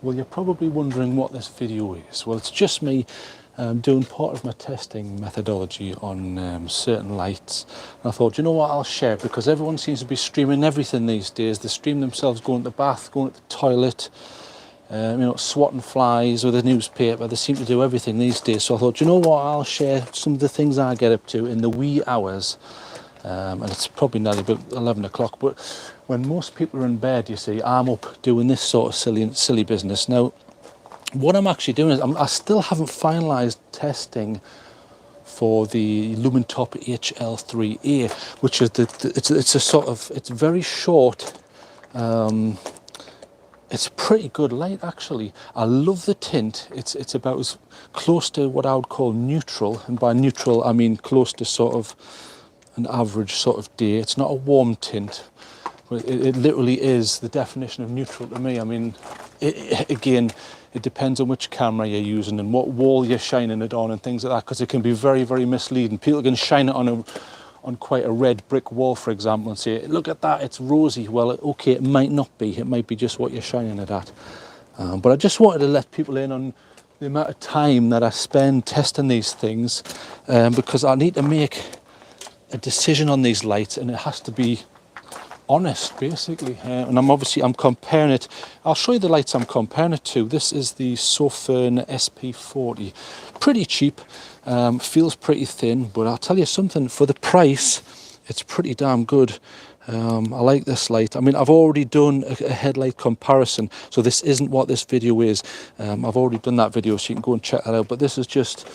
Well, you're probably wondering what this video is. Well, it's just me doing part of my testing methodology on certain lights. And I thought, you know what, I'll share it because everyone seems to be streaming everything these days. They stream themselves going to the bath, going to the toilet, you know, swatting flies with a newspaper. They seem to do everything these days. So I thought, you know what, I'll share some of the things I get up to in the wee hours. And it's probably nearly about 11 o'clock, but when most people are in bed, you see, I'm up doing this sort of silly business. Now, what I'm actually doing is I still haven't finalised testing for the Lumintop HL3A, which is it's a sort of, it's very short. It's a pretty good light actually. I love the tint. It's about as close to what I would call neutral, and by neutral I mean close to sort of an average sort of day. It's not a warm tint, but it literally is the definition of neutral to me. I mean, again, it depends on which camera you're using and what wall you're shining it on and things like that, because it can be very, very misleading. People can shine it on quite a red brick wall, for example, and say, look at that, it's rosy. Well, okay, it might not be. It might be just what you're shining it at. But I just wanted to let people in on the amount of time that I spend testing these things, because I need to make a decision on these lights, and it has to be honest, basically. And I'm comparing it. I'll show you the lights I'm comparing it to. This is the Sofern SP40. Pretty cheap, feels pretty thin, but I'll tell you something, for the price, it's pretty damn good. I like this light. I mean, I've already done a headlight comparison, so this isn't what this video is. I've already done that video, so you can go and check that out. But this is just,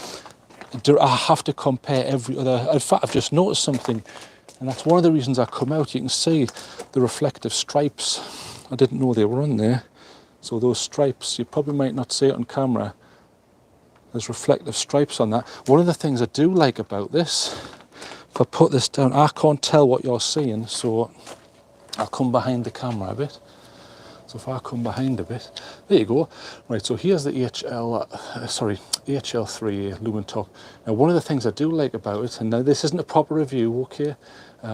I have to compare every other. In fact, I've just noticed something, and that's one of the reasons I come out. You can see the reflective stripes. I didn't know they were on there. So those stripes, you probably might not see it on camera. There's reflective stripes on that. One of the things I do like about this, if I put this down, I can't tell what you're seeing, so I'll come behind the camera a bit. So if I come behind a bit, there you go. Right, so here's the HL3A Lumintop. Now, one of the things I do like about it, and now this isn't a proper review, okay,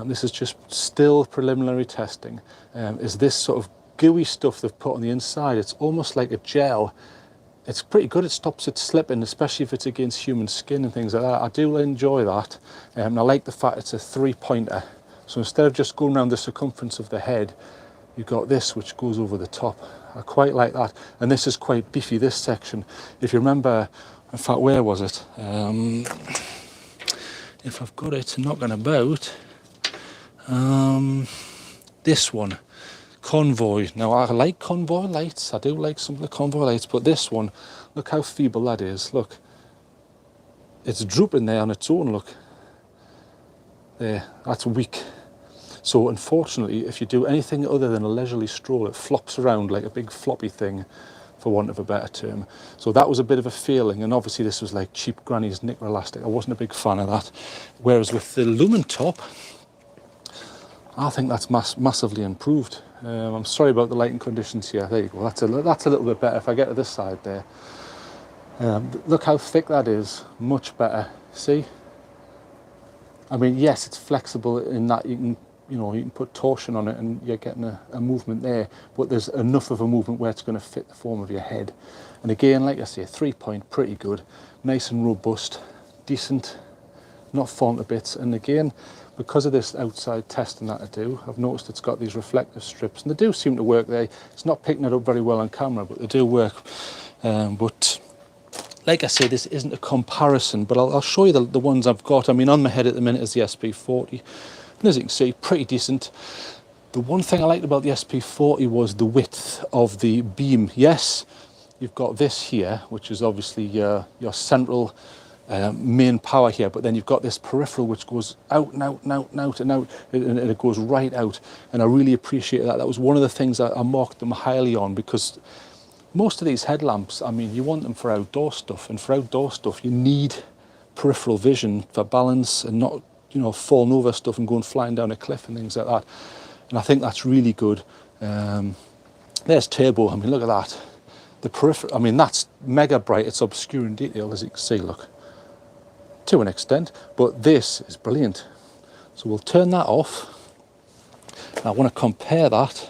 this is just still preliminary testing, is this sort of gooey stuff they've put on the inside. It's almost like a gel. It's pretty good. It stops it slipping, especially if it's against human skin and things like that. I do enjoy that. And I like the fact it's a three-pointer. So instead of just going around the circumference of the head, you've got this which goes over the top. I quite like that. And this is quite beefy, this section. If you remember, in fact, where was it? If I've got it knocking about, this one, Convoy. Now, I like Convoy lights. I do like some of the Convoy lights, but this one, look how feeble that is. Look, it's drooping there on its own, look. There, that's weak. So unfortunately, if you do anything other than a leisurely stroll, it flops around like a big floppy thing, for want of a better term. So that was a bit of a failing, and obviously this was like cheap granny's nickel elastic. I wasn't a big fan of that. Whereas with the Lumintop, I think that's massively improved. I'm sorry about the lighting conditions here. There you go. That's a little bit better. If I get to this side there, look how thick that is. Much better. See? I mean, yes, it's flexible in that you can put torsion on it and you're getting a movement there, but there's enough of a movement where it's going to fit the form of your head. And again, like I say, 3-point, pretty good, nice and robust, decent, not falling to bits. And again, because of this outside testing that I do, I've noticed it's got these reflective strips, and they do seem to work there. It's not picking it up very well on camera, but they do work. But like I say, this isn't a comparison, but I'll show you the ones I've got. I mean, on my head at the minute is the SP40. And as you can see, pretty decent. The one thing I liked about the SP40 was the width of the beam. Yes, you've got this here, which is obviously your central main power here, but then you've got this peripheral which goes out and out and out and out and out, and it goes right out. And I really appreciate that. That was one of the things that I marked them highly on, because most of these headlamps, I mean, you want them for outdoor stuff, and for outdoor stuff you need peripheral vision for balance and not, falling over stuff and going flying down a cliff and things like that. And I think that's really good. There's turbo. I mean, look at that. The peripheral, I mean, that's mega bright. It's obscure in detail, as you can see, look, to an extent, but this is brilliant. So we'll turn that off. Now I want to compare that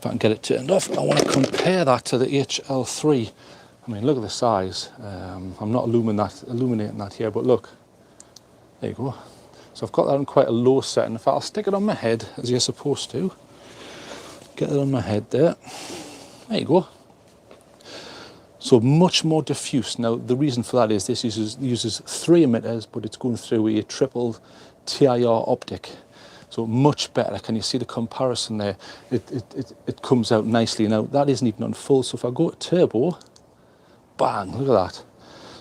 if I can get it turned off, I want to compare that to the HL3. I mean, look at the size. I'm not illuminating that here, but look, there you go. So I've got that on quite a low setting. If I'll stick it on my head, as you're supposed to, get it on my head there. There you go. So much more diffuse. Now, the reason for that is this uses 3 emitters, but it's going through a triple TIR optic. So much better. Can you see the comparison there? It comes out nicely. Now, that isn't even on full. So if I go to turbo, bang, look at that.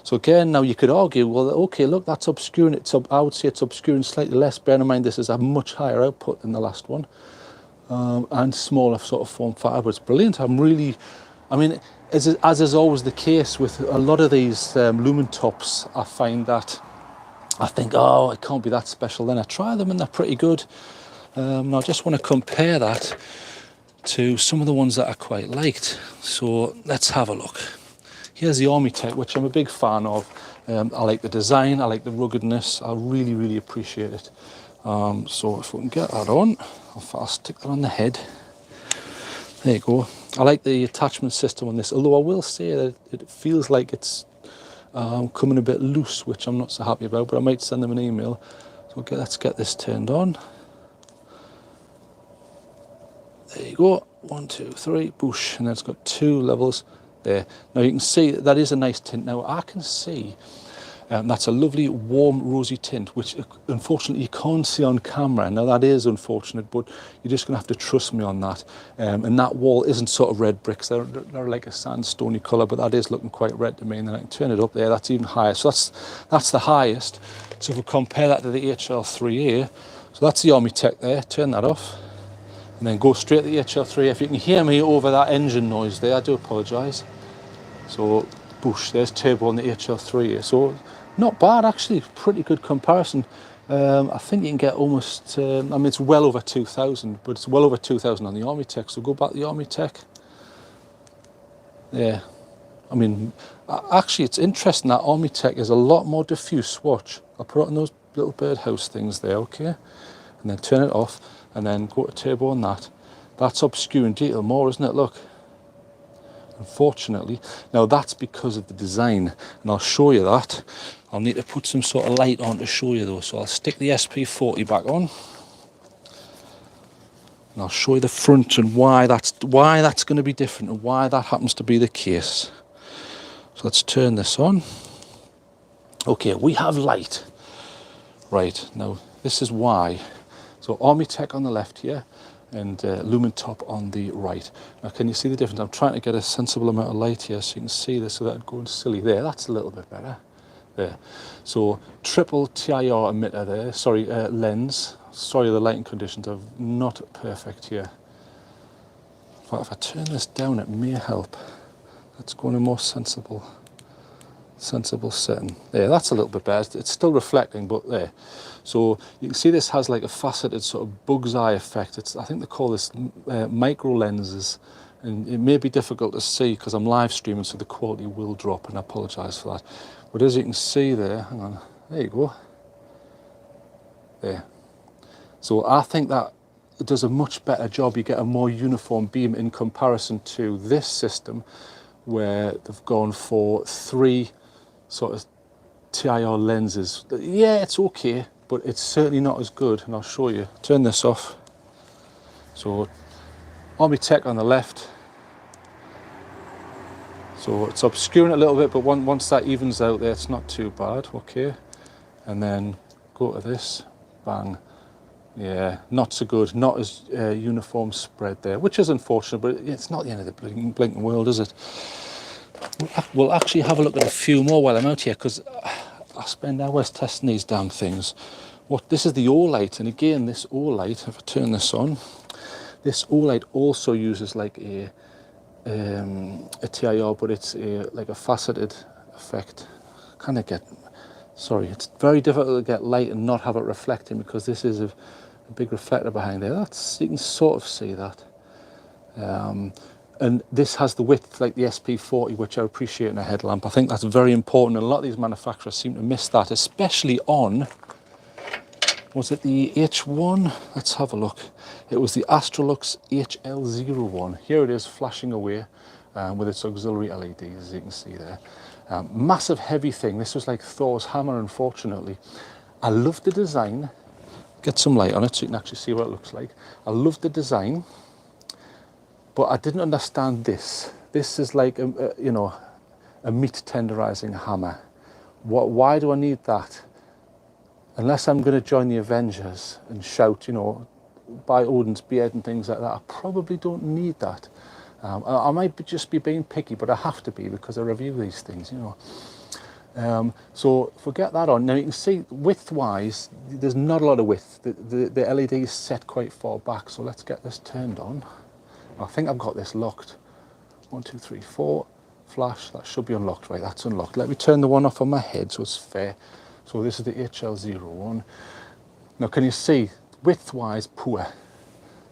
So again, now you could argue, well, okay, look, that's obscuring it. I would say it's obscuring slightly less. Bear in mind, this is a much higher output than the last one. And smaller sort of form factor, but it's brilliant. I mean, as is always the case with a lot of these Lumintops, I find that I think, oh, it can't be that special. Then I try them and they're pretty good. Now I just want to compare that to some of the ones that I quite liked. So let's have a look. Here's the Armitech, which I'm a big fan of. I like the design, I like the ruggedness. I really, really appreciate it. So if we can get that on, I'll stick that on the head. There you go. I like the attachment system on this, although I will say that it feels like it's coming a bit loose, which I'm not so happy about, but I might send them an email. So let's get this turned on. There you go. 1, 2, 3, boosh. And then it's got 2 levels there. Now you can see that is a nice tint. Now I can see that's a lovely warm rosy tint, which unfortunately you can't see on camera. Now that is unfortunate, but you're just going to have to trust me on that. And that wall isn't sort of red bricks. They're like a sandstony colour, but that is looking quite red to me. And then I can turn it up there. That's even higher. So that's the highest. So if we compare that to the HL3A, so that's the Armitech there. Turn that off. And then go straight to the HL3A. If you can hear me over that engine noise there, I do apologise. So, boosh, there's turbo on the HL3A. So, not bad actually, pretty good comparison. I think you can get almost, I mean, it's well over 2,000, but it's well over 2,000 on the Armitech. So go back to the Armitech. Yeah, I mean, actually it's interesting that Armitech is a lot more diffuse. Watch, I'll put it on those little birdhouse things there, okay? And then turn it off. And then go to turbo on that. That's obscuring detail more, isn't it? Look. Unfortunately. Now that's because of the design. And I'll show you that. I'll need to put some sort of light on to show you though. So I'll stick the SP40 back on. And I'll show you the front and why that's going to be different and why that happens to be the case. So let's turn this on. Okay, we have light. Right, now this is why. So Armitech on the left here and Lumintop on the right. Now can you see the difference? I'm trying to get a sensible amount of light here so you can see this without going silly. There, that's a little bit better. There. So triple TIR emitter there, sorry, lens. Sorry, the lighting conditions are not perfect here. But if I turn this down, it may help. Let's go in a more sensible setting. There, that's a little bit better. It's still reflecting, but there. So you can see this has like a faceted sort of bug's eye effect. I think they call this micro lenses, and it may be difficult to see because I'm live streaming, so the quality will drop, and I apologise for that. But as you can see there, hang on, there you go. There. So I think that it does a much better job. You get a more uniform beam in comparison to this system, where they've gone for 3 sort of TIR lenses. Yeah, it's okay, but it's certainly not as good, and I'll show you. Turn this off. So Armitech on the left. So it's obscuring a little bit, but once that evens out there, it's not too bad, okay? And then go to this, bang. Yeah, not so good, not as uniform spread there, which is unfortunate, but it's not the end of the blinking world, is it? We'll actually have a look at a few more while I'm out here, because I spend hours testing these damn things. This is the O-light, and again, this O-light, if I turn this on, this O-light also uses like a TIR, but it's like a faceted effect. Sorry, it's very difficult to get light and not have it reflecting, because this is a big reflector behind there. You can sort of see that. And this has the width like the SP40, which I appreciate in a headlamp. I think that's very important, and a lot of these manufacturers seem to miss that, especially on Was it the H1? Let's have a look. It was the Astrolux HL3A. Here it is flashing away with its auxiliary LEDs, as you can see there. Massive heavy thing. This was like Thor's hammer, unfortunately. I love the design. Get some light on it so you can actually see what it looks like. I love the design, but I didn't understand this. This is like you know, a meat tenderizing hammer. Why do I need that? Unless I'm going to join the Avengers and shout, you know, buy Odin's beard and things like that, I probably don't need that. I might just be being picky, but I have to be because I review these things, you know. So forget that on. Now you can see width-wise, there's not a lot of width. The LED is set quite far back, so let's get this turned on. I think I've got this locked. 1, 2, 3, 4. Flash, that should be unlocked. Right, that's unlocked. Let me turn the one off on my head so it's fair. So this is the HL3A. Now can you see, width-wise, poor.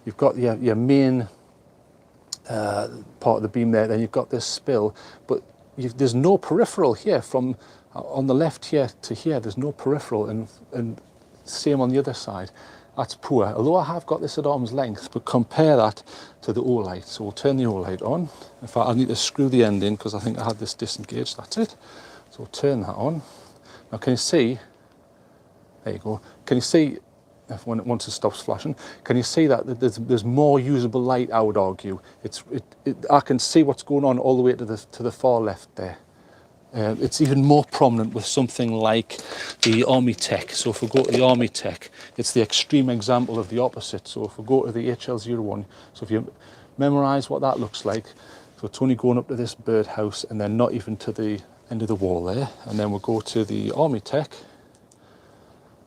You've got your main part of the beam there, then you've got this spill, but there's no peripheral here from on the left here to here. There's no peripheral, and same on the other side. That's poor. Although I have got this at arm's length, but compare that to the O-light. So we'll turn the O-light on. In fact, I need to screw the end in because I think I had this disengaged. That's it. So we'll turn that on. Now can you see, there you go, can you see, once it stops flashing, can you see that there's more usable light, I would argue. I can see what's going on all the way to the far left there. It's even more prominent with something like the Army Tech. So if we go to the Army Tech, it's the extreme example of the opposite. So if we go to the HL3A, so if you memorize what that looks like, so it's only going up to this birdhouse and then not even to the end of the wall there. And then we'll go to the Army Tech,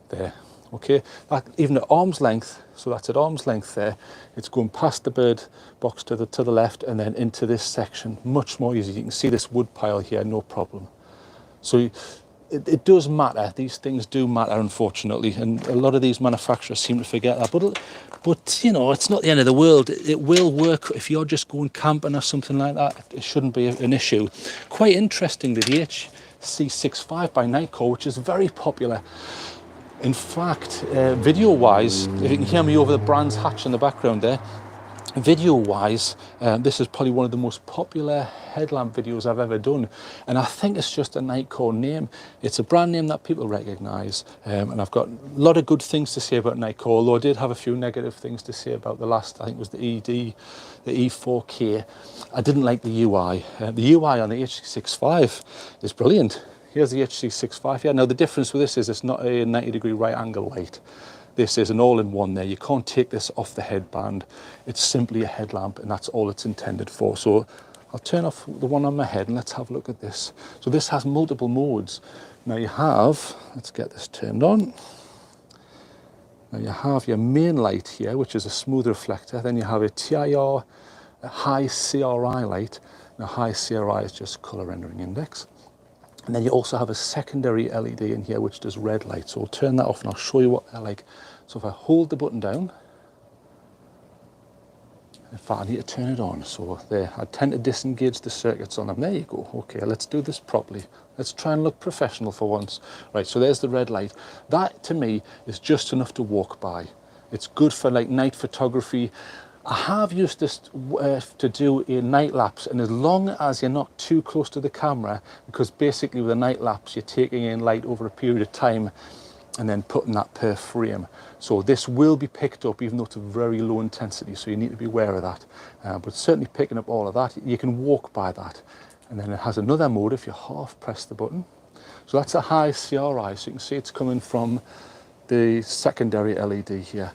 there. Okay, that, even at arm's length, so that's at arm's length there, it's going past the bird box to the left and then into this section, much more easy. You can see this wood pile here, no problem. So it does matter, these things do matter, unfortunately, and a lot of these manufacturers seem to forget that, but you know, it's not the end of the world. It will work if you're just going camping or something like that. It shouldn't be an issue. Quite interesting, the HC65 by Nightcore, which is very popular. In fact, video-wise, if you can hear me over the Brands hatch in the background there, video-wise, this is probably one of the most popular headlamp videos I've ever done. And I think it's just a Nightcore name. It's a brand name that people recognise. And I've got a lot of good things to say about Nightcore, although I did have a few negative things to say about the last, I think it was the ED, the E4K. I didn't like the UI. The UI on the HC65 is brilliant. Here's the HC65 here. Now the difference with this is it's not a 90-degree right angle light. This is an all-in-one there. You can't take this off the headband. It's simply a headlamp and that's all it's intended for. So I'll turn off the one on my head and let's have a look at this. So this has multiple modes. Now you have, let's get this turned on. Now you have your main light here, which is a smooth reflector. Then you have a TIR, a high CRI light. Now high CRI is just color rendering index. And then you also have a secondary LED in here which does red light. So I'll turn that off and I'll show you what they're like. So if I hold the button down, in fact I need to turn it on. So there, I tend to disengage the circuits on them. There you go. Okay, let's do this properly. Let's try and look professional for once. Right, so there's the red light. That to me is just enough to walk by. It's good for like night photography. I have used this to do a night lapse, and as long as you're not too close to the camera, because basically with a night lapse you're taking in light over a period of time and then putting that per frame. So this will be picked up even though it's a very low intensity, so you need to be aware of that. But certainly picking up all of that, you can walk by that. And then it has another mode if you half press the button. So that's a high CRI, so you can see it's coming from the secondary LED here.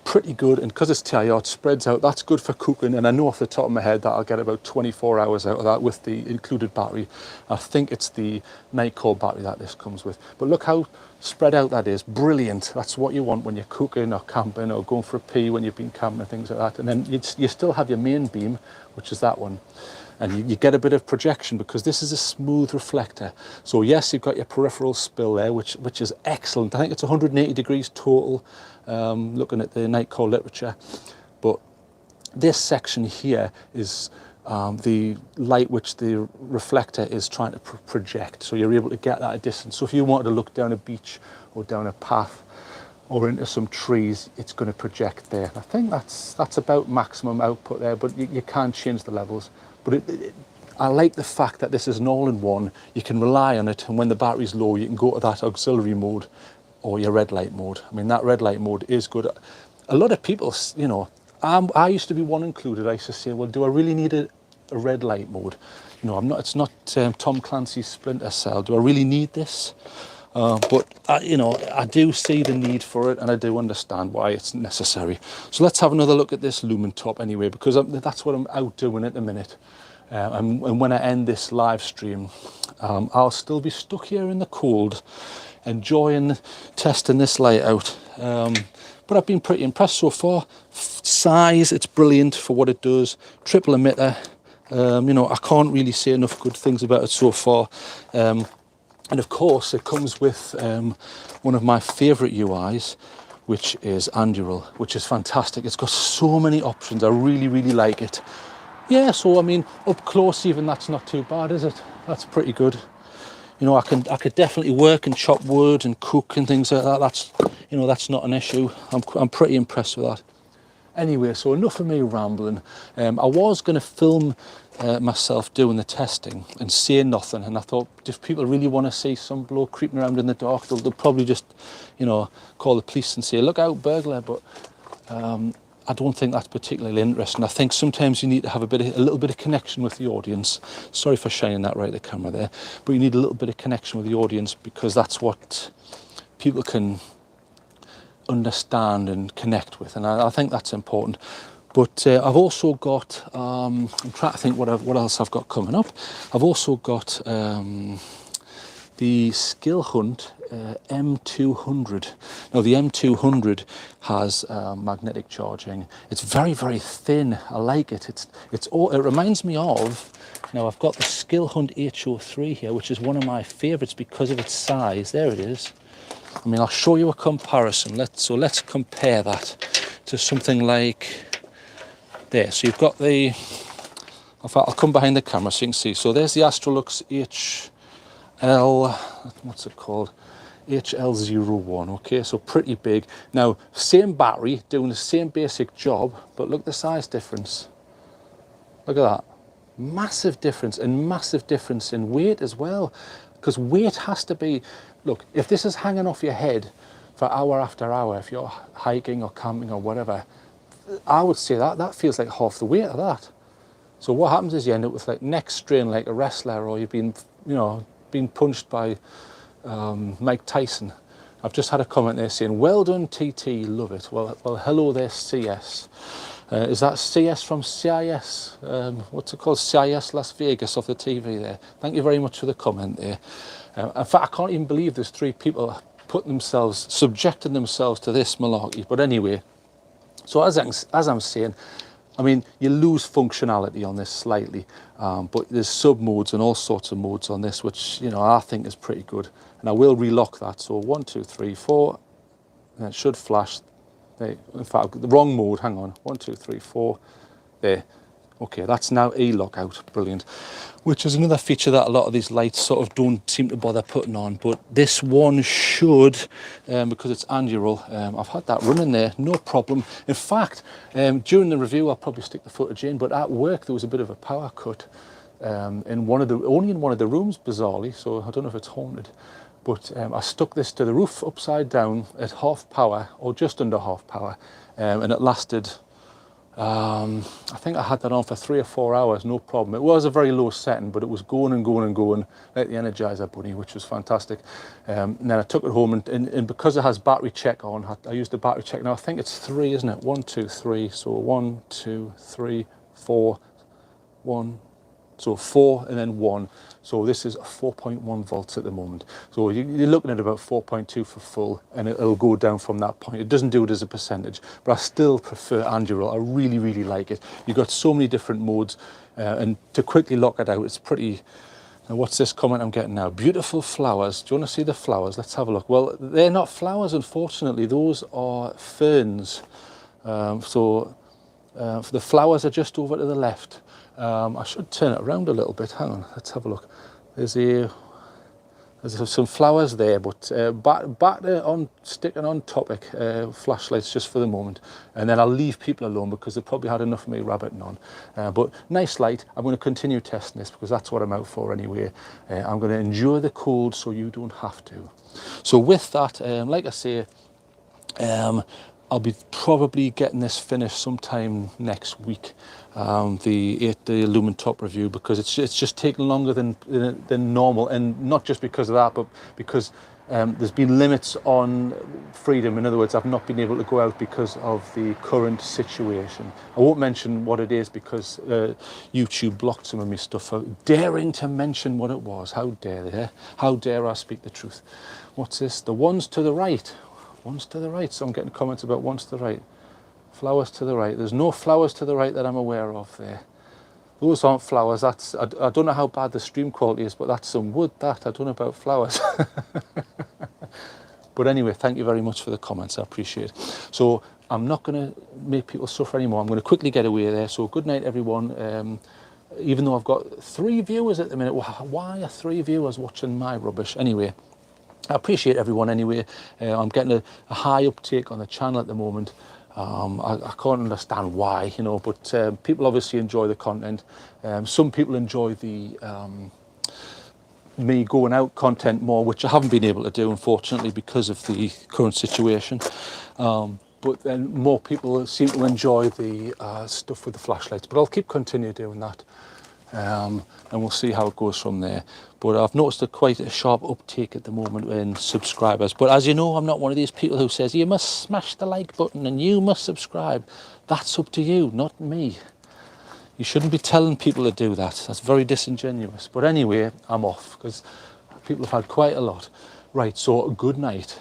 Pretty good, and because it's TIR, it spreads out. That's good for cooking, and I know off the top of my head that I'll get about 24 hours out of that with the included battery. I think it's the Nightcore battery that this comes with. But look how spread out that is. Brilliant. That's what you want when you're cooking or camping or going for a pee when you've been camping and things like that. And then you still have your main beam, which is that one. And you get a bit of projection because this is a smooth reflector. So yes, you've got your peripheral spill there, which is excellent. I think it's 180 degrees total, looking at the Nightcore literature. But this section here is the light which the reflector is trying to project. So you're able to get that at a distance. So if you wanted to look down a beach or down a path, or into some trees, it's going to project there. I think that's about maximum output there, but you can change the levels. But I like the fact that this is an all-in-one. You can rely on it, and when the battery's low, you can go to that auxiliary mode or your red light mode. I mean, that red light mode is good. A lot of people, you know, I used to be one included. I used to say, well, do I really need a red light mode? You know, I'm not. It's not Tom Clancy's Splinter Cell. Do I really need this? But you know, I do see the need for it, and I do understand why it's necessary. So let's have another look at this Lumintop anyway, because that's what I'm out doing at the minute. And when I end this live stream, I'll still be stuck here in the cold, enjoying testing this light out. But I've been pretty impressed so far. Size, it's brilliant for what it does. Triple emitter. You know, I can't really say enough good things about it so far. And of course, it comes with one of my favourite UIs, which is Andural, which is fantastic. It's got so many options. I really, really like it. Yeah, so I mean, up close even, that's not too bad, is it? That's pretty good. You know, I could definitely work and chop wood and cook and things like that. That's, you know, that's not an issue. I'm pretty impressed with that. Anyway, so enough of me rambling. I was going to film myself doing the testing and say nothing, and I thought, if people really want to see some bloke creeping around in the dark, they'll probably just, you know, call the police and say, look out, burglar. But I don't think that's particularly interesting. I think sometimes you need to have a little bit of connection with the audience. Sorry for shining that right at the camera there, but you need a little bit of connection with the audience, because that's what people can understand and connect with, and I think that's important. But I've also got, I'm trying to think what else I've got coming up. I've also got the Skill Hunt M200. Now the M200 has magnetic charging. It's very, very thin. I like it. It reminds me of, now I've got the Skill Hunt HL3 here, which is one of my favorites because of its size. There it is. I mean, I'll show you a comparison. Let's compare that to something like there. So you've got the, in fact, I'll come behind the camera so you can see. So there's the Astrolux what's it called? HL3A. Okay, so pretty big. Now, same battery, doing the same basic job, but look at the size difference. Look at that. Massive difference, and massive difference in weight as well. Because weight has to be, look, if this is hanging off your head for hour after hour, if you're hiking or camping or whatever, I would say that feels like half the weight of that. So what happens is you end up with like neck strain like a wrestler, or you've been, you know, being punched by Mike Tyson. I've just had a comment there saying, well done TT, love it. Well hello there CS. Is that CS from CIS? What's it called? CIS Las Vegas off the TV there. Thank you very much for the comment there. In fact, I can't even believe there's 3 people subjecting themselves to this malarkey. But anyway, so as I'm saying, I mean, you lose functionality on this slightly, but there's sub modes and all sorts of modes on this, which, you know, I think is pretty good. And I will relock that. So 1, 2, 3, 4, and it should flash. In fact, the wrong mode, hang on, 1, 2, 3, 4, there. Okay, that's now E-lockout, brilliant. Which is another feature that a lot of these lights sort of don't seem to bother putting on, but this one should, because it's Andural. I've had that running there, no problem. In fact, during the review, I'll probably stick the footage in, but at work there was a bit of a power cut only in one of the rooms, bizarrely, so I don't know if it's haunted. But I stuck this to the roof upside down at half power, or just under half power, and it lasted, I think I had that on for 3 or 4 hours, no problem. It was a very low setting, but it was going and going and going, like the Energizer Bunny, which was fantastic. And then I took it home, and because it has battery check on, I used the battery check. Now I think it's 3, isn't it? 1, 2, 3, so 1, 2, 3, 4, 1, so 4 and then 1. So this is 4.1 volts at the moment. So you're looking at about 4.2 for full, and it'll go down from that point. It doesn't do it as a percentage, but I still prefer Andural. I really, really like it. You've got so many different modes, and to quickly lock it out, it's pretty. Now what's this comment I'm getting now? Beautiful flowers. Do you want to see the flowers? Let's have a look. Well, they're not flowers, unfortunately. Those are ferns. The flowers are just over to the left. I should turn it around a little bit. Hang on, let's have a look. There's a There's some flowers there, but sticking on topic, flashlights just for the moment, and then I'll leave people alone because they've probably had enough of me rabbiting on. But nice light. I'm going to continue testing this because that's what I'm out for anyway. I'm going to endure the cold so you don't have to. So with that, like I say, I'll be probably getting this finished sometime next week, the Lumintop review, because it's just taken longer than normal, and not just because of that, but because there's been limits on freedom. In other words, I've not been able to go out because of the current situation. I won't mention what it is because YouTube blocked some of my stuff for daring to mention what it was. How dare they? How dare I speak the truth? What's this? The ones to the right. Ones to the right. So I'm getting comments about ones to the right. Flowers to the right. There's no flowers to the right that I'm aware of there. Those aren't flowers. That's I don't know how bad the stream quality is, but that's some wood. That I don't know about flowers. But anyway, thank you very much for the comments. I appreciate it. So I'm not going to make people suffer anymore. I'm going to quickly get away there. So good night, everyone. Even though I've got 3 viewers at the minute, why are 3 viewers watching my rubbish? Anyway, I appreciate everyone anyway. I'm getting a high uptake on the channel at the moment. I can't understand why, you know, but people obviously enjoy the content. Some people enjoy the me going out content more, which I haven't been able to do, unfortunately, because of the current situation. But then more people seem to enjoy the stuff with the flashlights. But I'll continue doing that. And we'll see how it goes from there. But I've noticed quite a sharp uptake at the moment in subscribers. But as you know, I'm not one of these people who says you must smash the like button and you must subscribe. That's up to you, not me. You shouldn't be telling people to do that. That's very disingenuous. But anyway, I'm off because people have had quite a lot. Right, so good night.